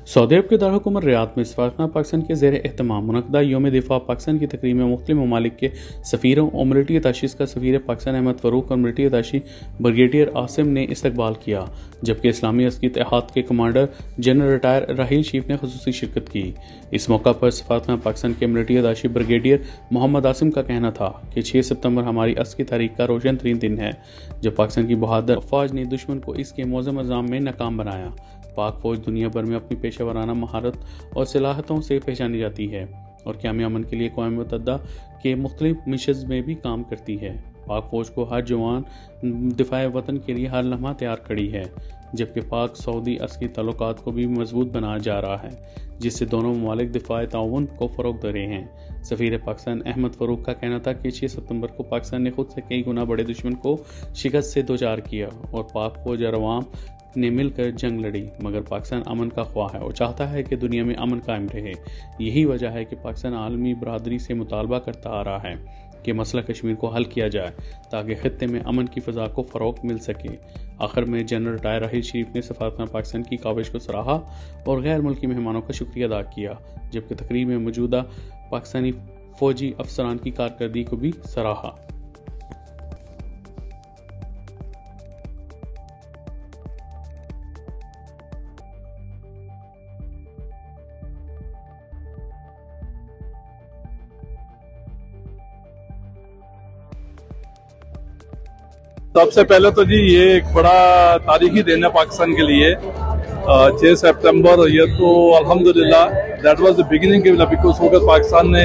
Saudi अरब के दारकूमत Riyadh में सफारतखाना पाकिस्तान के ज़ेर एहतमाम मुनक़दा यौम दिफ़ा पाकिस्तान की तकरीब में मुख्तलिफ ममालिक के सफ़ीरों और मिलिट्री अताशी का सफ़ीर पाकिस्तान अहमद फ़रूक और मिलिट्री अताशी ब्रिगेडियर आसिम ने इस्तकबाल किया, जबकि इस्लामी अस्करी इत्तेहाद के कमांडर जनरल रिटायर राहील शरीफ ने ख़ुसूसी शिरकत की। इस मौका पर सफारतखाना पाकिस्तान के military attaché brigadier Mohammad Asim का कहना था कि 6 सितंबर हमारी अस्करी तारीख का रोशन तरीन दिन है, जब पाकिस्तान की बहादुर फ़ौज ने दुश्मन को इसके मौज़म निज़ाम में नाकाम बनाया। पाक फौज दुनिया भर में अपनी पेशेवराना महारत और सलाहियतों से पहचानी जाती है और क़याम अमन के लिए अक़वाम मुत्तहिदा के मुख्तलिफ मिशंस में भी काम करती है। पाक फौज को हर जवान दिफाए वतन के लिए हर लम्हा तैयार खड़ी है, जबकि पाक सऊदी अस्करी ताल्लुकात को भी मजबूत बनाया जा रहा है, जिससे दोनों ममालिक दिफाए ताउन को फ़रोग़ दे रहे हैं। सफ़ीर पाकिस्तान अहमद फ़रूक का कहना था कि 6 सितंबर को पाकिस्तान ने खुद से कई गुना बड़े दुश्मन को शिकस्त से दोचार किया और पाक फौज और अवाम ने मिलकर जंग लड़ी, मगर पाकिस्तान अमन का ख्वाह है और चाहता है कि दुनिया में अमन कायम रहे। यही वजह है कि पाकिस्तान आलमी बरादरी से मुतालबा करता आ रहा है कि मसला कश्मीर को हल किया जाए ताकि खित्ते में अमन की फ़ज़ा को फ़रोग़ मिल सके। आखिर में जनरल रिटायर राहील शरीफ ने सफारतखाना पाकिस्तान की काविश को सराहा और गैर मुल्की मेहमानों का शुक्रिया अदा किया, जबकि तकरीब में मौजूदा पाकिस्तानी फ़ौजी अफसरान की कारकर्दगी को भी सराहा। सबसे पहले तो जी ये एक बड़ा तारीखी दिन है पाकिस्तान के लिए। 6 सितंबर ये तो अल्हम्दुलिल्लाह that was the beginning because होकर पाकिस्तान ने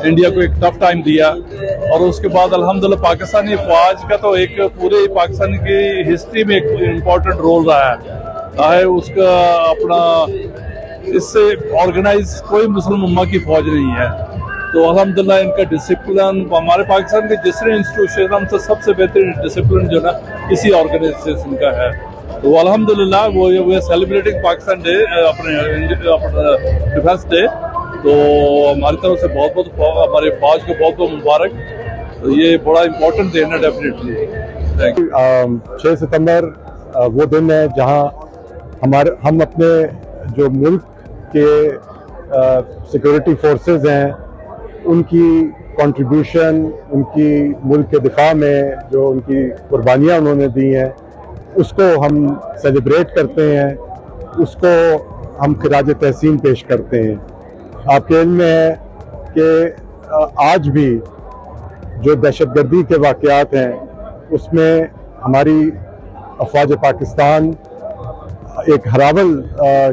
इंडिया को एक टफ टाइम दिया और उसके बाद अल्हम्दुलिल्लाह पाकिस्तानी फौज का तो एक पूरे पाकिस्तान की हिस्ट्री में एक इम्पोर्टेंट रोल रहा है। उसका अपना इससे ऑर्गेनाइज कोई मुस्लिम उम्मा की फौज नहीं है, तो अल्हम्दुलिल्लाह इनका डिसिप्लिन हमारे पाकिस्तान के जितने इंस्टीट्यूशन से सबसे बेहतरीन डिसिप्लिन जो ना इसी ऑर्गेनाइजेशन का है। तो अल्हम्दुलिल्लाह वो सेलिब्रेटिंग पाकिस्तान डे अपना डिफेंस डे, तो हमारी तरफ से बहुत बहुत हमारे फौज को बहुत बहुत मुबारक। तो ये बड़ा इम्पोर्टेंट दिन है डेफिनेटली। 6 सितंबर वो दिन है जहां हम अपने जो मुल्क के सिक्योरिटी फोर्सेस हैं उनकी कंट्रीब्यूशन, उनकी मुल्क के दिफा में जो उनकी कुर्बानियाँ उन्होंने दी हैं उसको हम सेलिब्रेट करते हैं, उसको हम खिराज तहसीन पेश करते हैं। आपके इल्म में है कि आज भी जो दहशतगर्दी के वाक़यात हैं उसमें हमारी अफ़वाज पाकिस्तान एक हरावल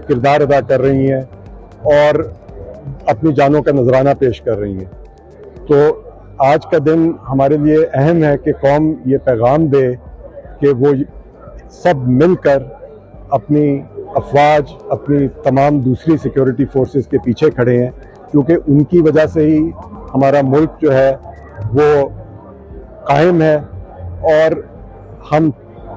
किरदार अदा कर रही हैं और अपनी जानों का नजराना पेश कर रही हैं। तो आज का दिन हमारे लिए अहम है कि कौम ये पैगाम दे कि वो सब मिलकर अपनी अफवाज, अपनी तमाम दूसरी सिक्योरिटी फोर्सेस के पीछे खड़े हैं, क्योंकि उनकी वजह से ही हमारा मुल्क जो है वो कायम है और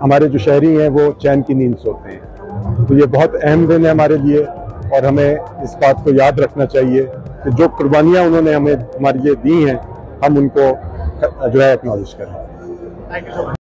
हमारे जो शहरी हैं वो चैन की नींद सोते हैं। तो ये बहुत अहम दिन है हमारे लिए और हमें इस बात को याद रखना चाहिए कि जो कुर्बानियाँ उन्होंने हमारे लिए दी हैं हम उनको जो है एक्नॉलेज करें।